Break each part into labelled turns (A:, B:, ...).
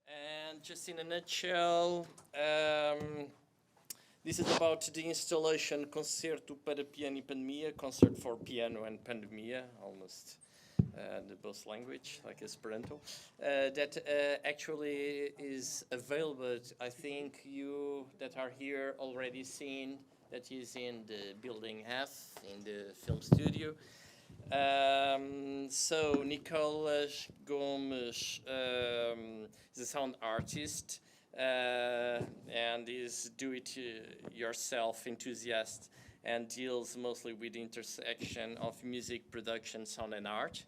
A: And just in a nutshell, this is about the installation Concerto para piano e pandemia, concert for piano and pandemia, almost the both language, like Esperanto, that actually is available. I think you that are here already seen that is in the building F, in the film studio. So Nikolas Gomes is a sound artist and is do-it-yourself enthusiast and deals mostly with the intersection of music, production, sound, and art.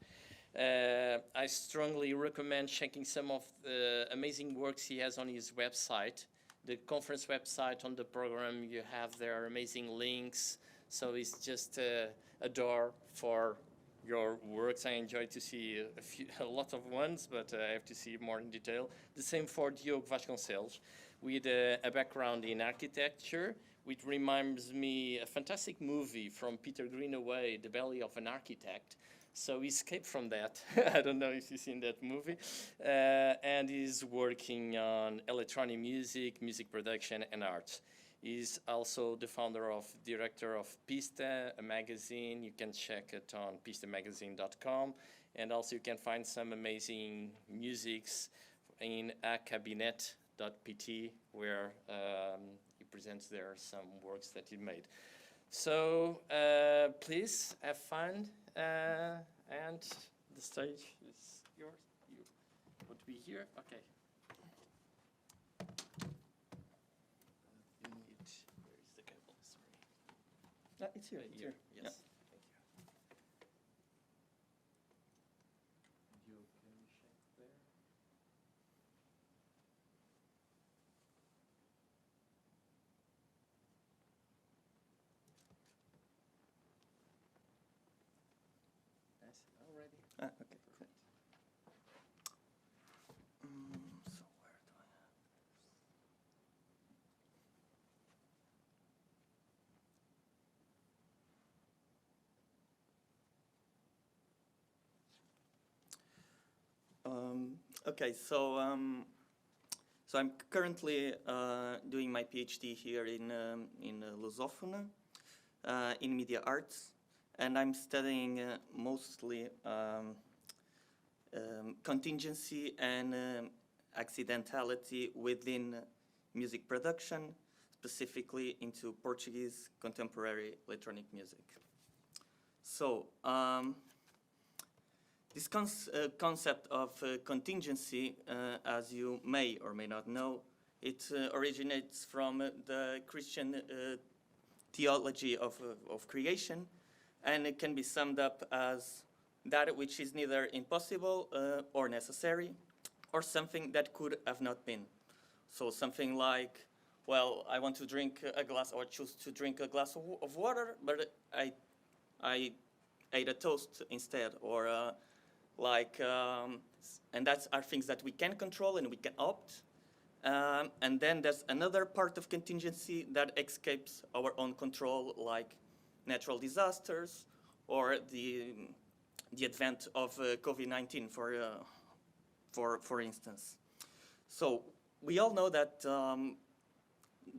A: I strongly recommend checking some of the amazing works he has on his website. The conference website on the program, you have there amazing links. So it's just a door for your works. I enjoy to see a lot of ones, but I have to see more in detail. The same for Diogo Vasconcelos, with a background in architecture, which reminds me a fantastic movie from Peter Greenaway, The Belly of an Architect. So he escaped from that. I don't know if you've seen that movie. And he's working on electronic music, music production, and art. He's also the director of Pista, a magazine. You can check it on pistamagazine.com. And also you can find some amazing musics in acabinet.pt, where he presents there some works that he made. So please have fun, and the stage is yours. You want to be here? Okay. Where is the cable? Sorry. It's here. It's here. Yes. Yeah. Thank you. You can check there. That's already. Okay. Cool. So where do I have?
B: Okay, so I'm currently doing my PhD here in Lusófona, in media arts, and I'm studying mostly contingency and accidentality within music production, specifically into Portuguese contemporary electronic music. So this concept of contingency, as you may or may not know, it originates from the Christian theology of creation, and it can be summed up as that which is neither impossible or necessary, or something that could have not been. So something like, well, I want to drink a glass, or choose to drink a glass of water, but I ate a toast instead, or and that's are things that we can control and we can opt. And then there's another part of contingency that escapes our own control, like natural disasters or the advent of COVID-19, for instance. So we all know that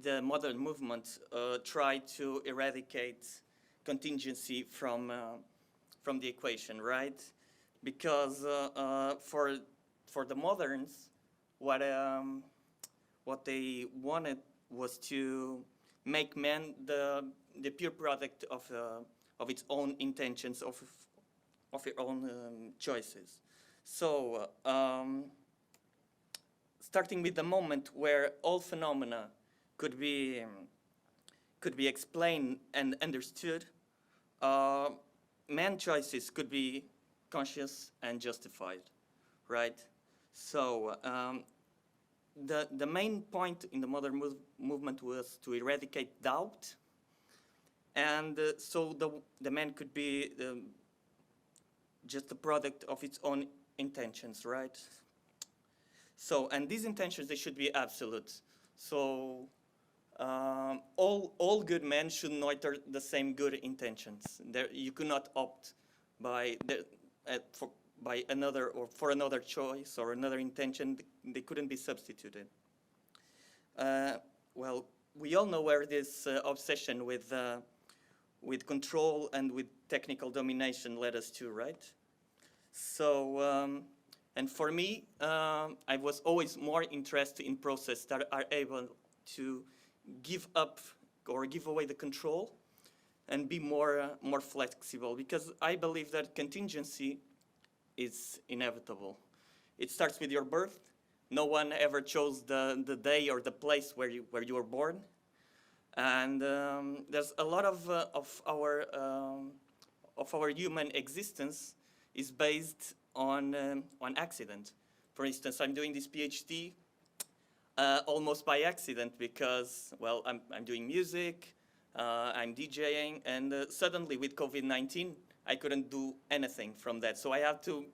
B: the modern movement tried to eradicate contingency from the equation, right? Because for the moderns, what they wanted was to make man the pure product of its own intentions, of its own choices. So starting with the moment where all phenomena could be explained and understood, man choices could be conscious and justified, right? So the main point in the modern movement was to eradicate doubt, and so the man could be just the product of its own intentions, right? So, and these intentions, they should be absolute. So all good men should nurture the same good intentions. You cannot opt by another or for another choice or another intention, they couldn't be substituted. Well, we all know where this obsession with control and with technical domination led us to, right? So, and for me, I was always more interested in processes that are able to give up or give away the control and be more flexible, because I believe that contingency is inevitable. It starts with your birth. No one ever chose the day or the place where you were born, and there's a lot of our human existence is based on accident. For instance, I'm doing this PhD almost by accident because, well, I'm doing music, I'm DJing, and suddenly with COVID-19, I couldn't do anything from that. So I had to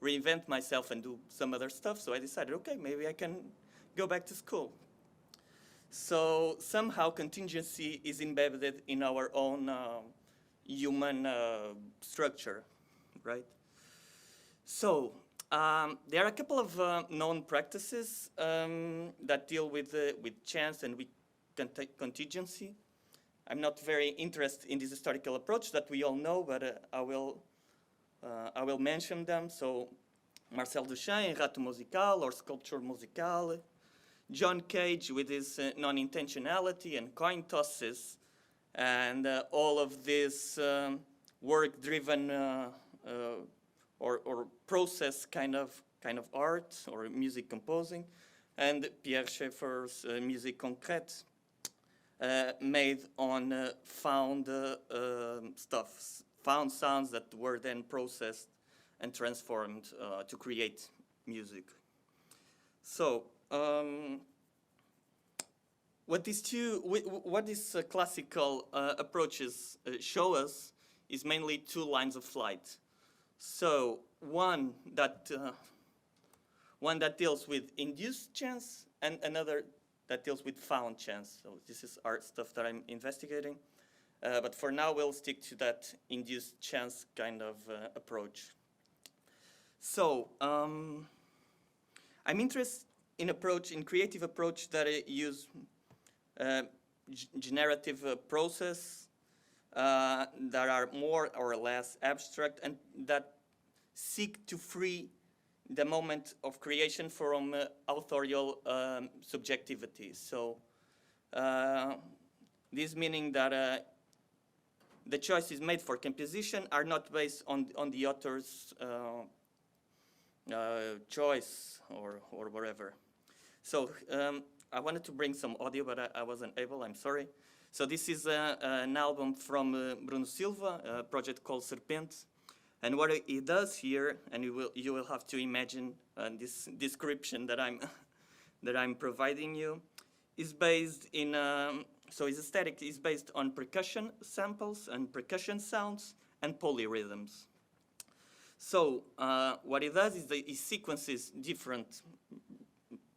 B: reinvent myself and do some other stuff. So I decided, okay, maybe I can go back to school. So somehow contingency is embedded in our own human structure, right? So there are a couple of known practices that deal with chance and with contingency. I'm not very interested in this historical approach that we all know, but I will mention them. So Marcel Duchamp, Rato Musical or Sculpture Musicale, John Cage with his non-intentionality and coin tosses, and all of this work-driven or process kind of art or music composing, and Pierre Schaeffer's musique concrète, made on found sounds that were then processed and transformed to create music. So what these classical approaches show us is mainly two lines of flight. So one that deals with induced chance, and another that deals with found chance. So this is art stuff that I'm investigating. But for now, we'll stick to that induced chance kind of approach. So I'm interested in creative approach that use generative process that are more or less abstract and that seek to free the moment of creation from authorial subjectivity. So this meaning that the choices made for composition are not based on the author's choice or whatever. So I wanted to bring some audio, but I wasn't able, I'm sorry. So this is an album from Bruno Silva, a project called Serpente. And what he does here, and you will have to imagine this description that I'm providing you, is based in, so his aesthetic is based on percussion samples and percussion sounds and polyrhythms. So what he does is that he sequences different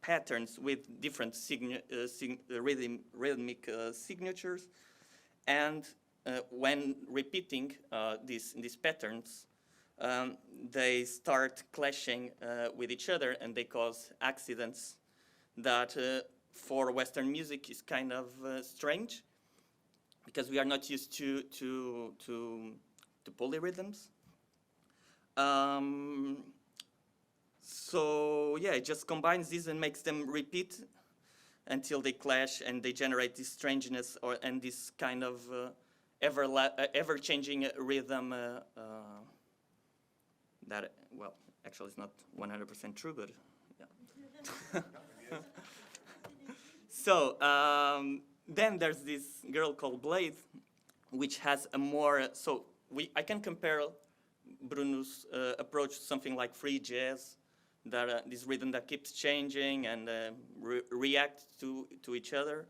B: patterns with different rhythmic signatures, and when repeating these patterns, they start clashing with each other, and they cause accidents that for Western music is kind of strange, because we are not used to polyrhythms. So yeah, it just combines these and makes them repeat until they clash and they generate this strangeness and this kind of ever-changing rhythm that, well, actually it's not 100% true, but yeah. So then there's this girl called Blade, which has a more, so I can compare Bruno's approach to something like free jazz, that this rhythm that keeps changing and react to each other.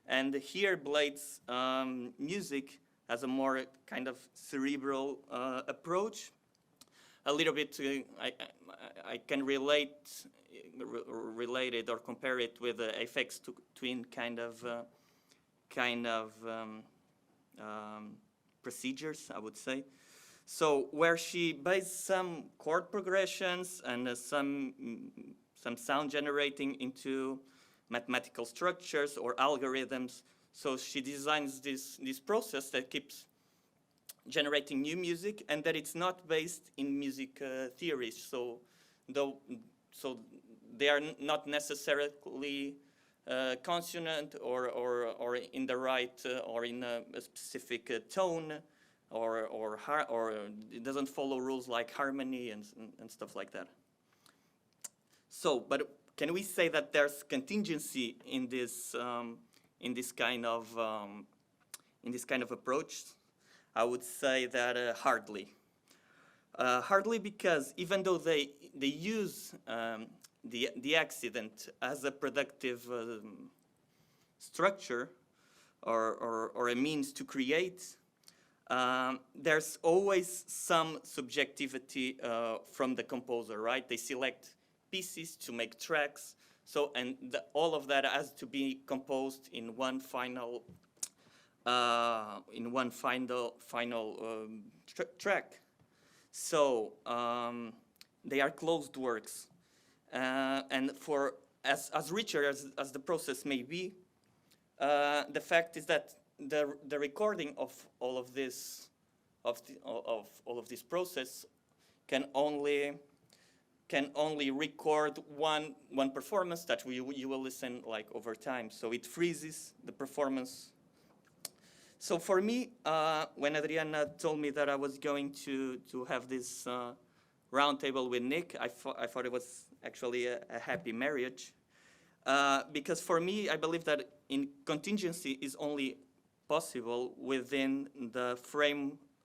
B: And here Blade's music has a more kind of cerebral approach. A little bit, I can relate it or compare it with Aphex Twin kind of procedures, I would say. So where she based some chord progressions and some sound generating into mathematical structures or algorithms. So she designs this process that keeps generating new music, and that it's not based in music theories. So they are not necessarily consonant or in the right or in a specific tone, or it doesn't follow rules like harmony and stuff like that. So, but can we say that there's contingency in this kind of approach? I would say that hardly. Hardly, because even though they use the accident as a productive structure or a means to create, there's always some subjectivity from the composer, right? They select pieces to make tracks, so all of that has to be composed in one final track. So they are closed works, and for as richer as the process may be, the fact is that the recording of all of this all of this process can only record one performance that you will listen like over time. So it freezes the performance. So for me, when Adriana told me that I was going to have this roundtable with Nick, I thought it was actually a happy marriage. Because for me, I believe that contingency is only possible within the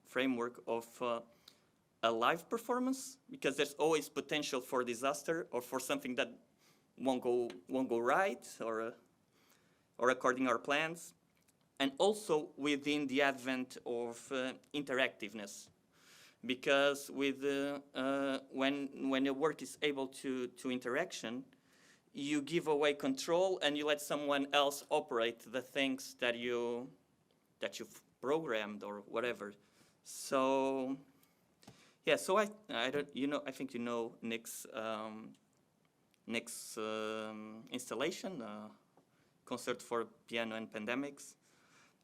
B: framework of a live performance, because there's always potential for disaster or for something that won't go right or according to our plans, and also within the advent of interactiveness, because with when a work is able to interaction, you give away control and you let someone else operate the things that you've programmed or whatever. So yeah, so I don't, I think Nick's installation, Concerto for Piano and Pandemics.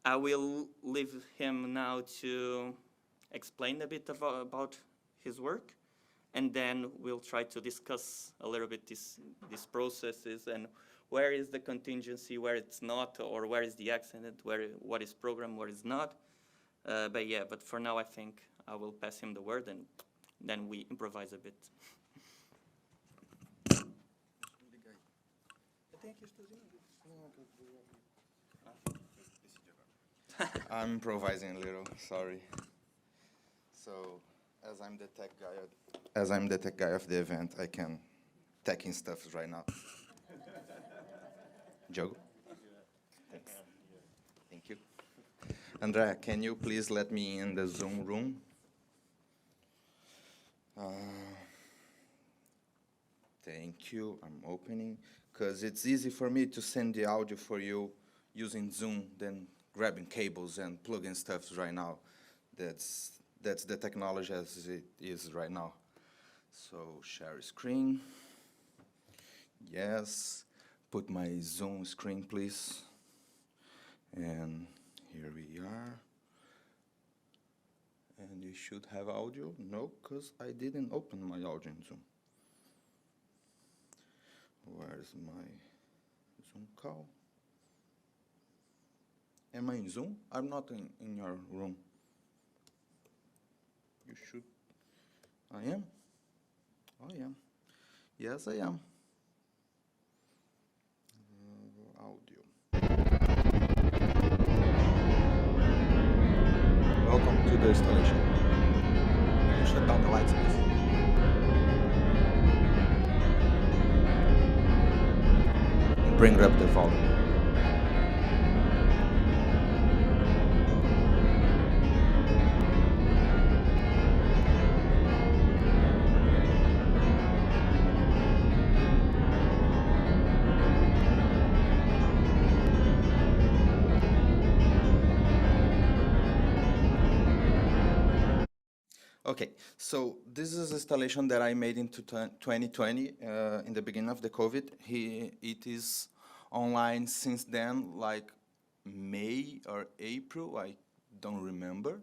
B: I will leave him now to explain a bit about his work, and then we'll try to discuss a little bit these processes and where is the contingency, where it's not, or where is the accident, what is programmed, what is not. But for now I think I will pass him the word, and then we improvise a bit.
C: I'm improvising a little, sorry. So, as I'm the tech guy of the event, I can tech in stuff right now. Diogo? Thanks. Thank you. André, can you please let me in the Zoom room? Thank you, I'm opening, because it's easy for me to send the audio for you using Zoom than grabbing cables and plugging stuff right now. That's the technology as it is right now. So share screen. Yes. Put my Zoom screen, please. And here we are. And you should have audio. No, because I didn't open my audio in Zoom. Where's my Zoom call? Am I in Zoom? I'm not in your room. You should. I am? I am. Yes, I am. Audio. Welcome to the installation. Can you shut down the lights, please? And bring up the volume. Okay, so this is an installation that I made in 2020, in the beginning of the COVID. It is online since then, like May or April, I don't remember.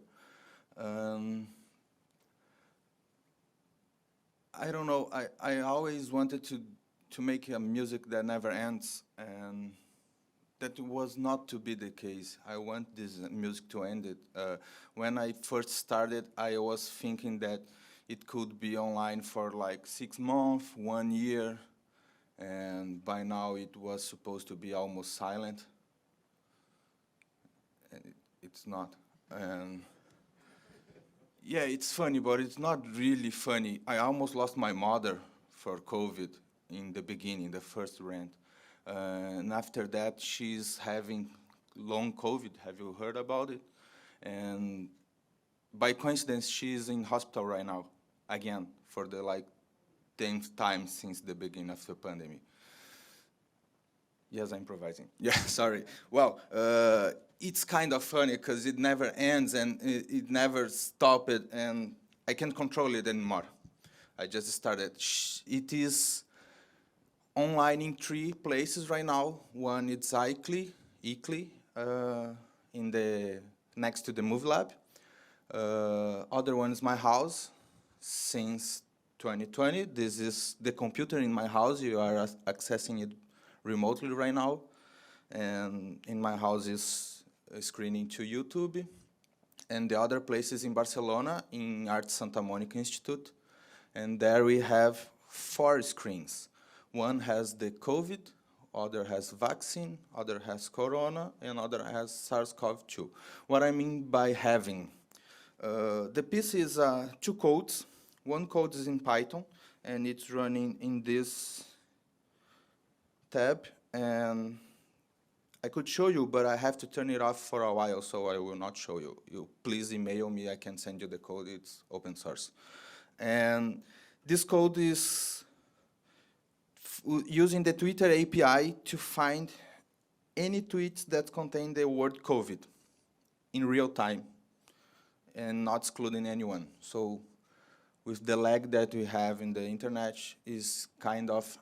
C: I don't know, I always wanted to make a music that never ends, and that was not to be the case. I want this music to end it. When I first started, I was thinking that it could be online for like 6 months, 1 year, and by now it was supposed to be almost silent. And it's not. And yeah, it's funny, but it's not really funny. I almost lost my mother for COVID in the beginning, the first rant. And after that, she's having long COVID. Have you heard about it? And by coincidence, she's in hospital right now, again, for the like 10th time since the beginning of the pandemic. Yes, I'm improvising. Yeah, sorry. Well, it's kind of funny because it never ends and it never stopped, and I can't control it anymore. I just started. It is online in 3 places right now. One is ICLI, in the next to the Movie Lab. Other one is my house since 2020. This is the computer in my house. You are accessing it remotely right now. And in my house is screening to YouTube. And the other place is in Barcelona, in Art Santa Monica Institute. And there we have 4 screens. One has the COVID, other has vaccine, other has corona, and other has SARS-CoV-2. What I mean by having, the piece is 2 codes. One code is in Python, and it's running in this tab. And I could show you, but I have to turn it off for a while, so I will not show you. You please email me, I can send you the code, it's open source. And this code is using the Twitter API to find any tweets that contain the word COVID in real time and not excluding anyone. So with the lag that we have in the internet is kind of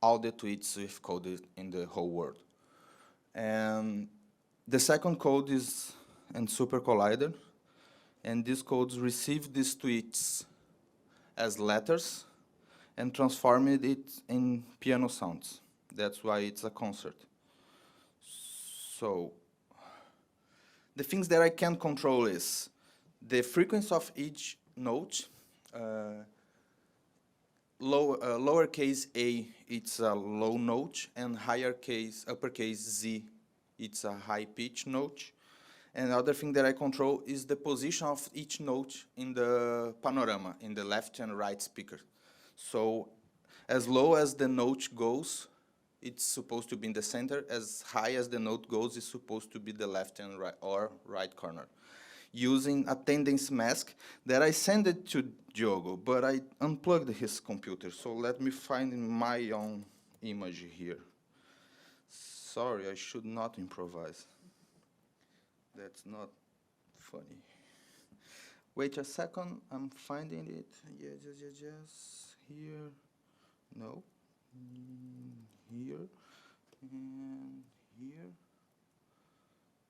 C: all the tweets we've coded in the whole world. And the second code is in Super Collider, and these codes receive these tweets as letters and transformed it in piano sounds. That's why it's a concert. So the things that I can control is the frequency of each note. Lowercase a, it's a low note, and uppercase Z, it's a high pitch note. And the other thing that I control is the position of each note in the panorama, in the left and right speaker. So as low as the note goes, it's supposed to be in the center. As high as the note goes, it's supposed to be the left and right or right corner. Using a tendency mask that I sent it to Diogo, but I unplugged his computer. So let me find my own image here. Sorry, I should not improvise. That's not funny. Wait a second, I'm finding it. Yes. Here. No. Here. And here.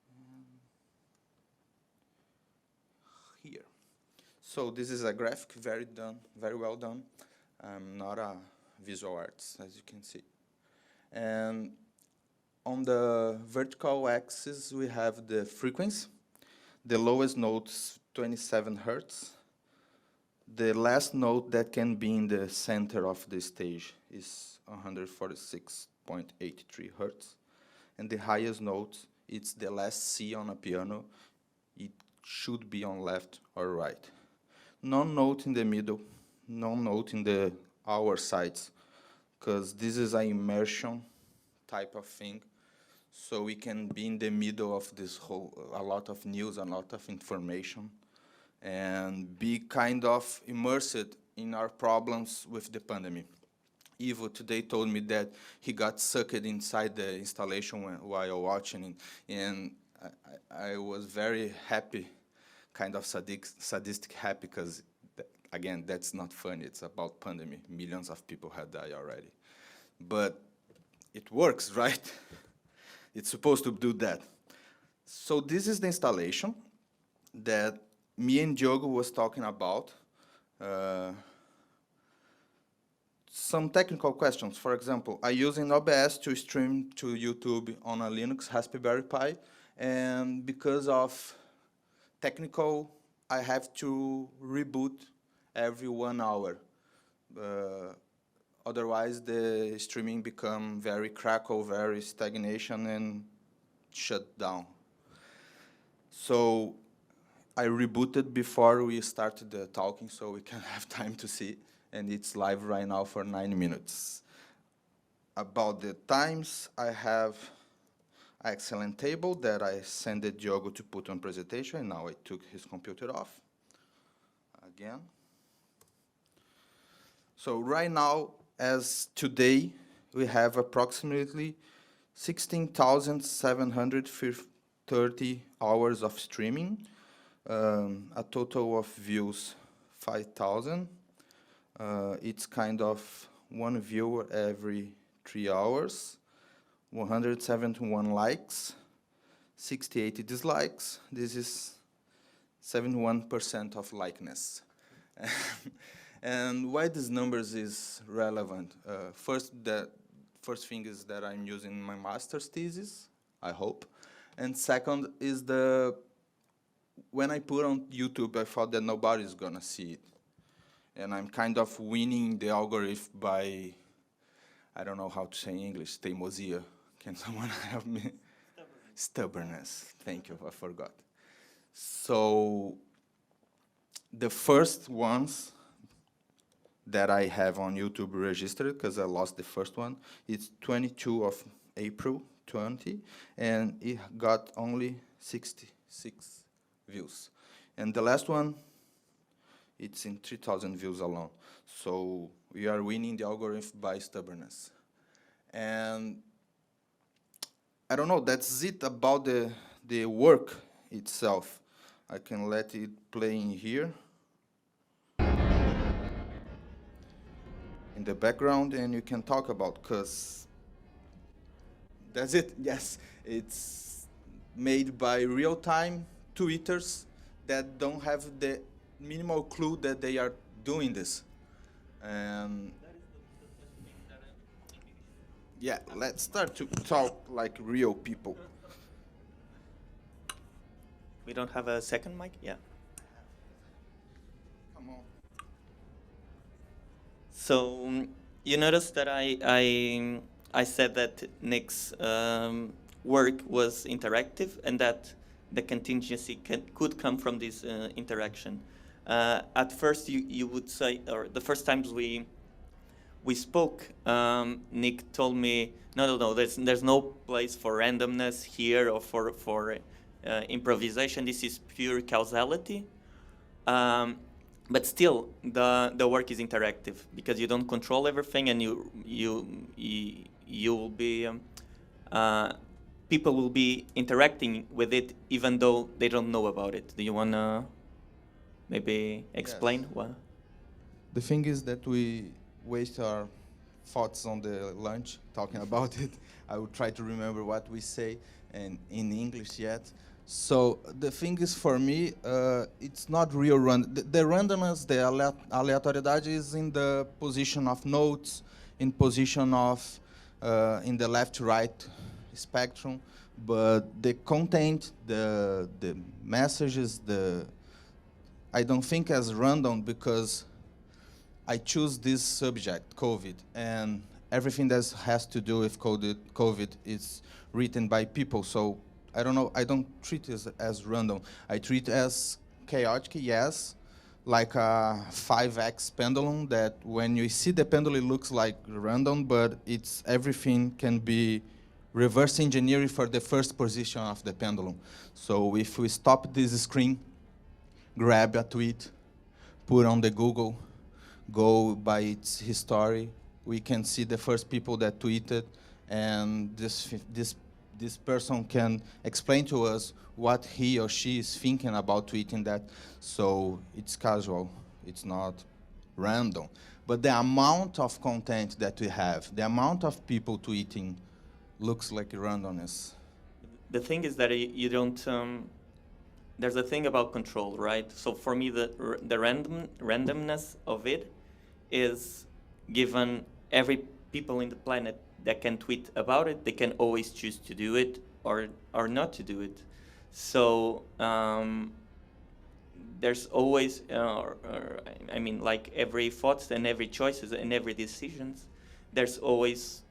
C: And here. So this is a graphic, very well done. I'm not a visual artist, as you can see. And on the vertical axis, we have the frequency. The lowest note is 27 hertz. The last note that can be in the center of the stage is 146.83 hertz. And the highest note, it's the last C on a piano. It should be on left or right. No note in the middle, no note in the hour sides, because this is an immersion type of thing. So we can be in the middle of this a lot of news, a lot of information, and be kind of immersed in our problems with the pandemic. Ivo today told me that he got sucked inside the installation while watching, and I was very happy, kind of sadistic happy, because again, that's not funny. It's about pandemic. Millions of people have died already. But it works, right? It's supposed to do that. So this is the installation that me and Diogo was talking about. Some technical questions. For example, I use in OBS to stream to YouTube on a Linux Raspberry Pi, and because of technical, I have to reboot every 1 hour. Otherwise, the streaming become very crackle, very stagnation, and shut down. So I rebooted before we started the talking, so we can have time to see. And it's live right now for 9 minutes. About the times, I have an excellent table that I sent Diogo to put on presentation, and now I took his computer off again. So right now, as today, we have approximately 16,730 hours of streaming, a total of views 5,000. It's kind of 1 view every 3 hours, 171 likes, 68 dislikes. This is 71% of likeness. And why these numbers is relevant? First thing is that I'm using my master's thesis, I hope. And second is when I put on YouTube, I thought that nobody's gonna see it. And I'm kind of winning the algorithm by, I don't know how to say in English, teimosia. Can someone help me? Stubbornness. Thank you, I forgot. So the first ones that I have on YouTube registered, because I lost the first one, it's 22 of April 20, and it got only 66 views. And the last one, it's in 3,000 views alone. So we are winning the algorithm by stubbornness. And I don't know, that's it about the work itself. I can let it play in here, in the background, and you can talk about, because that's it. Yes, it's made by real-time tweeters that don't have the minimal clue that they are doing this. And yeah, let's start to talk like real people.
B: We don't have a second mic? Yeah.
C: Come on.
B: So you noticed that I said that Nick's work was interactive and that the contingency could come from this interaction. At first, you would say, or the first times we spoke, Nick told me, no, there's no place for randomness here or for improvisation. This is pure causality. But still, the work is interactive because you don't control everything, and you will be people will be interacting with it even though they don't know about it. Do you wanna maybe explain what?
C: The thing is that we waste our thoughts on the lunch talking about it. I will try to remember what we say and in English yet. So the thing is, for me, it's not real random. The randomness, the aleatoriedade is in the position of notes, in position of in the left-right spectrum, but the content, the messages, I don't think as random because I choose this subject, COVID, and everything that has to do with COVID is written by people. So I don't know, I don't treat it as random. I treat it as chaotic, yes, like a 5x pendulum that when you see the pendulum, it looks like random, but it's everything can be reverse engineering for the first position of the pendulum. So if we stop this screen, grab a tweet, put on the Google, go by its history, we can see the first people that tweeted, and this person can explain to us what he or she is thinking about tweeting that. So it's casual. It's not random. But the amount of content that we have, the amount of people tweeting looks like randomness.
B: The thing is that you don't. There's a thing about control, right? So for me, the randomness of it is given every people in the planet that can tweet about it. They can always choose to do it or not to do it. So there's always, I mean, like every thoughts and every choices and every decisions, there's always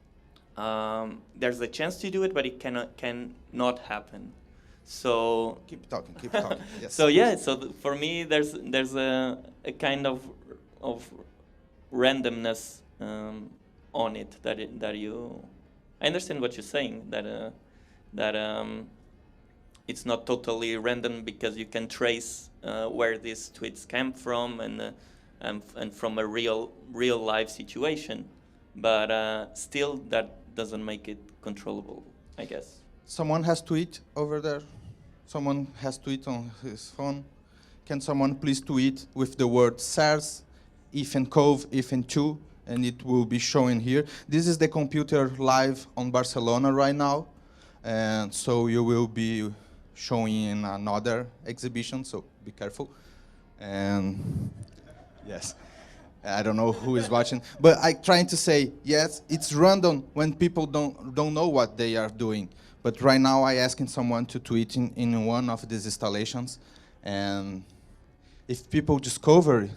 B: there's a chance to do it, but it cannot happen. So
C: Keep talking, keep talking. Yes.
B: so yeah, so for me, there's a kind of randomness on it that you. I understand what you're saying, that it's not totally random because you can trace where these tweets came from and from a real life situation, but still that doesn't make it controllable, I guess.
C: Someone has tweet over there. Someone has tweet on his phone. Can someone please tweet with the word SARS, if and cove, if and two, and it will be showing here. This is the computer live on Barcelona right now, and so you will be showing in another exhibition, so be careful. And yes, I don't know who is watching, but I'm trying to say, yes, it's random when people don't know what they are doing. But right now, I asking someone to tweet in one of these installations, and if people discover it,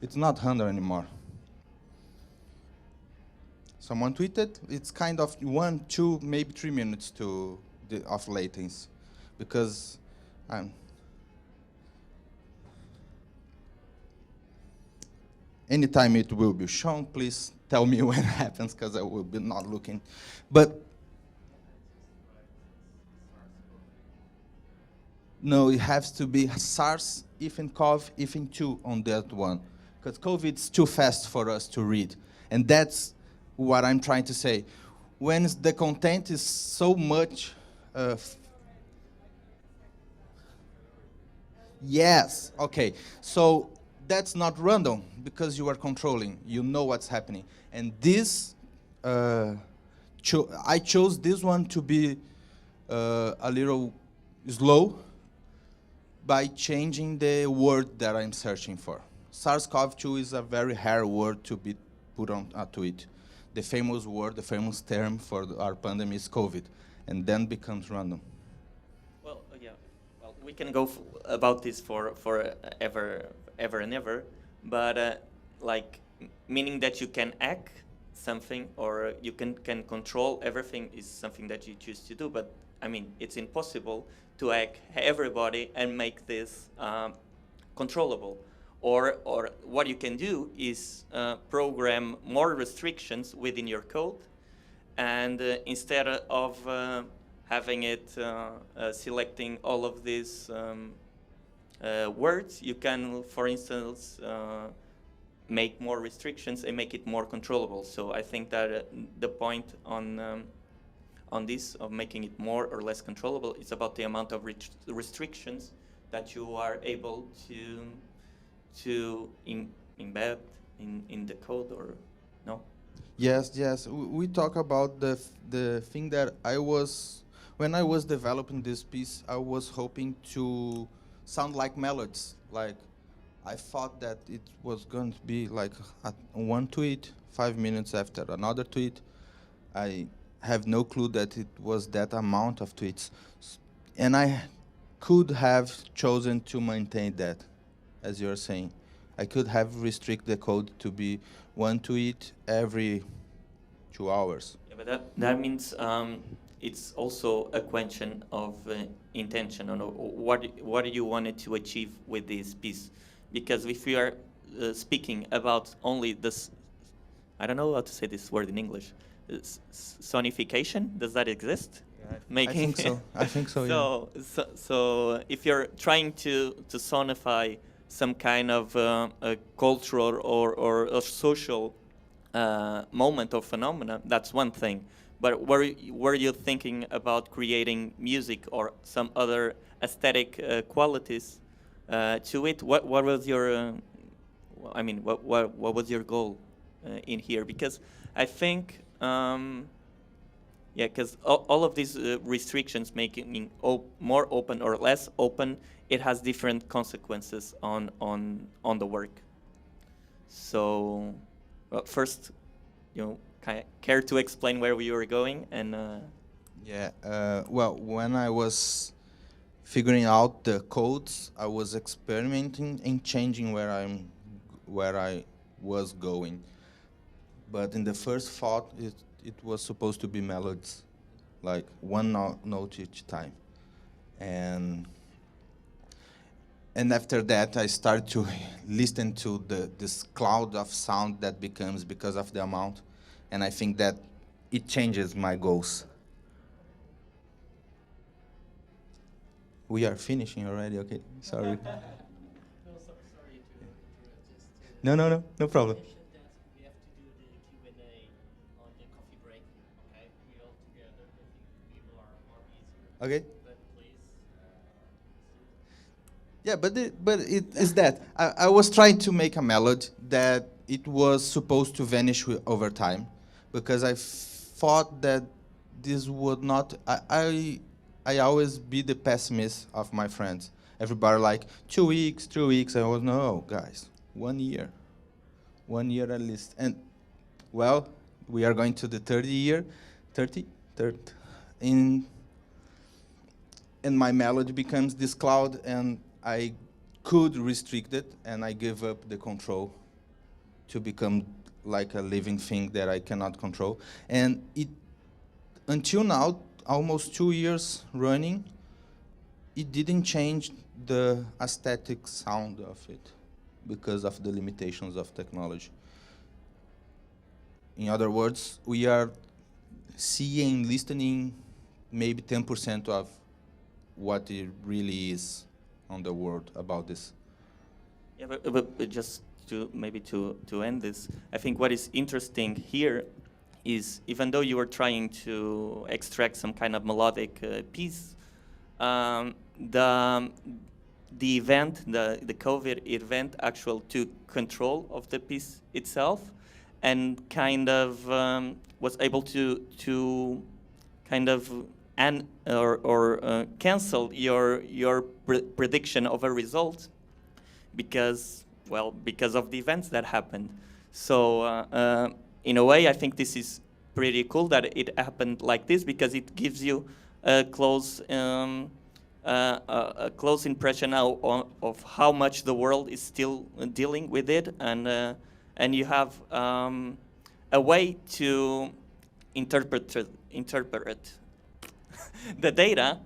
C: it's not random anymore. Someone tweeted, it's kind of 1, 2, maybe 3 minutes of latency, because anytime it will be shown, please tell me when it happens, because I will be not looking. But no, it has to be SARS, if and CoV, if and 2 on that one, because COVID's too fast for us to read, and that's what I'm trying to say. When the content is so much, yes, okay, so that's not random because you are controlling, you know what's happening, and this, I chose this one to be a little slow by changing the word that I'm searching for. SARS-CoV-2 is a very rare word to be put on a tweet. The famous word, the famous term for our pandemic is COVID, and then becomes random.
B: Well, yeah. Well, we can go about this for ever and ever, but like meaning that you can act something or you can control everything is something that you choose to do. But I mean, it's impossible to hack everybody and make this controllable. Or what you can do is program more restrictions within your code, and instead of having it selecting all of these words, you can, for instance, make more restrictions and make it more controllable. So I think that the point on this, of making it more or less controllable, is about the amount of restrictions that you are able to embed in the code, or no?
C: Yes. We talk about the thing that when I was developing this piece, I was hoping to sound like melodies. Like, I thought that it was going to be like one tweet, 5 minutes after another tweet. I have no clue that it was that amount of tweets. And I could have chosen to maintain that, as you're saying. I could have restricted the code to be one tweet every 2 hours.
B: Yeah, but that means it's also a question of intention, or what do you wanted to achieve with this piece? Because if we are speaking about only this, I don't know how to say this word in English, sonification, does that exist?
C: I think so. I think so. Yeah.
B: So if you're trying to sonify some kind of a cultural or a social moment or phenomena, that's one thing. But were you thinking about creating music or some other aesthetic qualities to it? What was your I mean, what was your goal in here? Because I think, yeah, because all of these restrictions making more open or less open, it has different consequences on the work. So, first, care to explain where we were going and?
C: Yeah. Well, when I was figuring out the codes, I was experimenting and changing where I was going. But in the first thought, it was supposed to be melodies, like one note each time. And after that, I started to listen to this cloud of sound that becomes because of the amount. And I think that it changes my goals. We are finishing already, okay? Sorry.
A: No, sorry to interrupt.
C: No problem.
A: Mention that we have to do the Q&A on the coffee break. Okay, we all together. I think people are more easier.
C: Okay.
A: But please.
C: Yeah, but it is that I was trying to make a melody that it was supposed to vanish over time, because I thought that this would not. I always be the pessimist of my friends. Everybody like 2 weeks, 3 weeks. I was no, guys, 1 year, 1 year at least. And well, we are going to the 30 year, 30, and my melody becomes this cloud, and I could restrict it, and I give up the control to become like a living thing that I cannot control. And it, until now, almost 2 years running, it didn't change the aesthetic sound of it because of the limitations of technology. In other words, we are seeing, listening maybe 10% of what it really is on the world about this.
B: Yeah, but just to maybe to end this, I think what is interesting here is, even though you were trying to extract some kind of melodic piece, the event, the COVID event, actual took control of the piece itself, and kind of was able to kind of cancel your prediction of a result because of the events that happened. So in a way, I think this is pretty cool that it happened like this, because it gives you a close impression now of how much the world is still dealing with it, and you have a way to interpret the data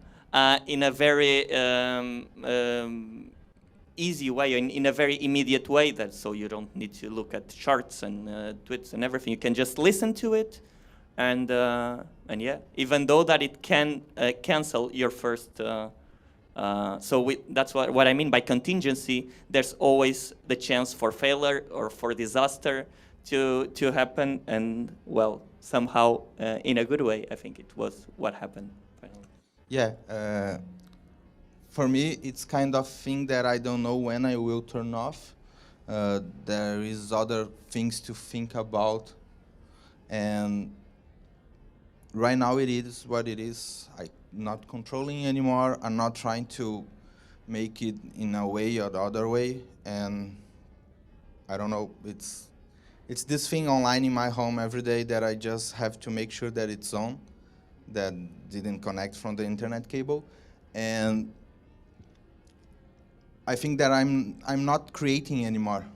B: in a very easy way, in a very immediate way, that so you don't need to look at charts and tweets and everything. You can just listen to it, and yeah, even though that it can cancel your first. That's what I mean by contingency. There's always the chance for failure or for disaster to happen, and well, somehow in a good way, I think it was what happened finally.
C: Yeah. For me, it's kind of thing that I don't know when I will turn off. There is other things to think about, and right now it is what it is. I'm not controlling anymore. I'm not trying to make it in a way or the other way, and I don't know. It's this thing online in my home every day that I just have to make sure that it's on, that didn't connect from the internet cable, and I think that I'm not creating anymore.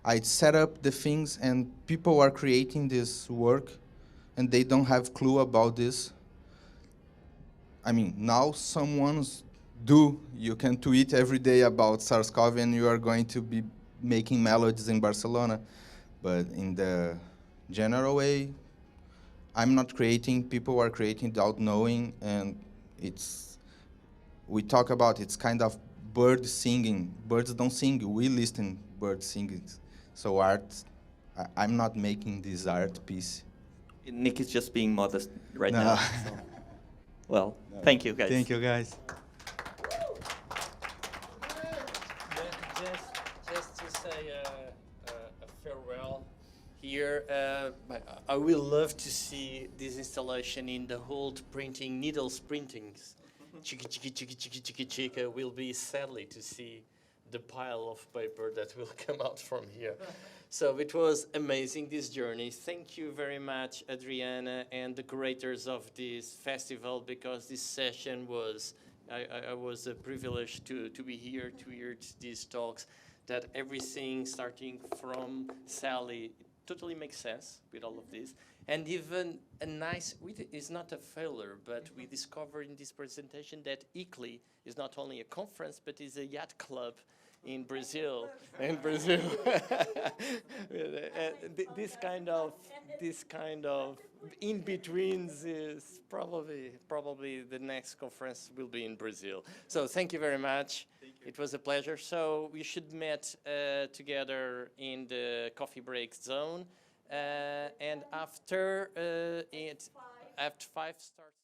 C: I set up the things, and people are creating this work, and they don't have clue about this. I mean, now someone's do. You can tweet every day about SARS-CoV, and you are going to be making melodies in Barcelona. But in the general way, I'm not creating. People are creating without knowing, and we talk about it's kind of bird singing. Birds don't sing. We listen birds singing. So art, I'm not making this art piece.
B: Nick is just being modest right now. So. Well, thank you, guys.
C: Thank you, guys.
A: Just to say here. I will love to see this installation in the old printing, needles printings. Chiki chiki chiki chiki chiki chika will be sadly to see the pile of paper that will come out from here. So it was amazing, this journey. Thank you very much, Adriana, and the curators of this festival, because this session was, I was privileged to be here to hear these talks, that everything starting from Sally totally makes sense with all of this. And even a nice, it's not a failure, but we discovered in this presentation that ICLI is not only a conference, but is a yacht club in Brazil. This kind of in-betweens is probably the next conference will be in Brazil. So thank you very much. It was a pleasure. So we should meet together in the coffee break zone, and after 5 starts.